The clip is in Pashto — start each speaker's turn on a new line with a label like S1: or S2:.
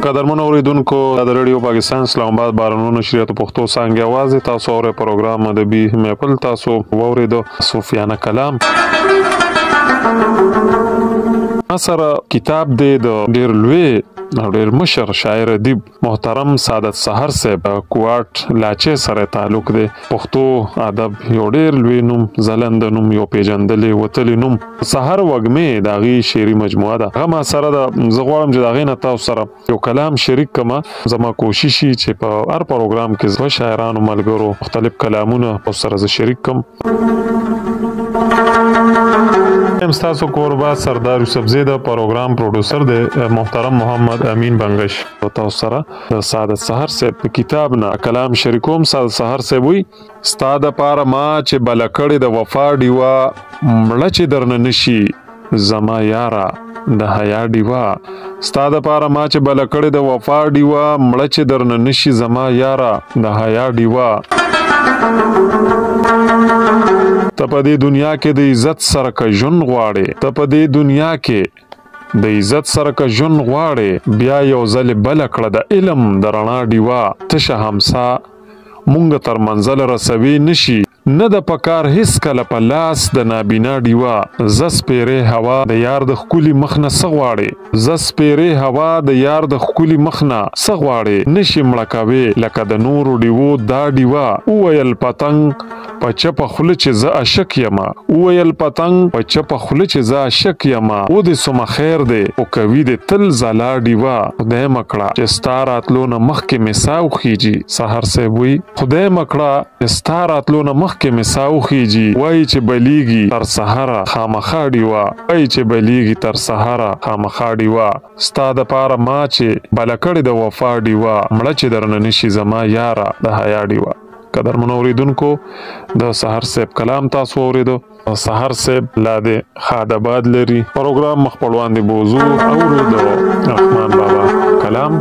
S1: قدرمن اوریدونکو د رادیو پاکستان اسلام آباد بارانو نشریات پښتو څنګه आवाज تاسو اورئ پروګرام د بي میپل تاسو اوریدو سفیانه کلام سره کتاب دی د ډیر لوی ډیر مشر شاعر ادیب محترم سعادت سحر صاحب کوارټ لاچې سره تعلق دی. پښتو ادب یو ډیر لوی نوم زلند نوم یو پیژندلې وتلی نوم سحر وګمې داغي شعري مجموعه ده. هغه سره د زغوالم چې داغې نه تاسو سره یو کلام شریک کما زما کوشش چې په هر پروګرام کې زو شاعرانو ملګرو مختلف کلامونه او سره ز شریک کم. استاسو قربا سردار یوسف زیده پروګرام پروډوسر دی محترم محمد امین بنگش تاسو سره سعادت سحر صاحب کتاب نه کلام شریکوم. سعادت سحر صاحب وی ستاد پاره ما چې بلکړې د وفا دیوا مړه چې درن نشي زما یارا د حیا دیوا ستاد پاره ما چې بلکړې د وفا دیوا مړه چې درن نشي زما یارا د حیا دیوا ته په دې دنیا کې د عزت سره کا ژوند غواړې ته په دې دنیا کې د عزت سره کا ژوند غواړې بیا یو ځل بل کړه د علم د رڼا دیوا تشه همسا مونږ تر منزل رسوي نشي نه د پکار هیڅ کله په لاس د نابینا دیوا زس پیره هوا د یار د خولي مخنه سغواړي زس پیره هوا د یار د خولي مخنه سغواړي نشي مړکاوي لکه د نور دیو دا دیوا ویل پتنګ پچپ خله چې ز اشک یما ویل پتنګ پچپ خله چې ز اشک یما و د سم خیر دی او کوي د تل زلا دیوا خدای مکړه چې ستاراتلو نه مخ کې مساو خيږي سحر سه وی خدای مکړه ستاراتلو نه مخ کې مساو خيږي وای چې بلیږي تر سحره خامخا دیوا وای چې بلیږي تر سحره خامخا دیوا ستاد پاره ما چې بلکړې د وفا دیوا مړه چې درنه نشي زما یارا د حیا دیوا. قدرمن اوریدونکو د سحر صاحب کلام تاسو اوریدو. سحر صاحب لاده خادباد لري پروګرام مخ پړوان دی بوزو اوریدو رحمان بابا کلام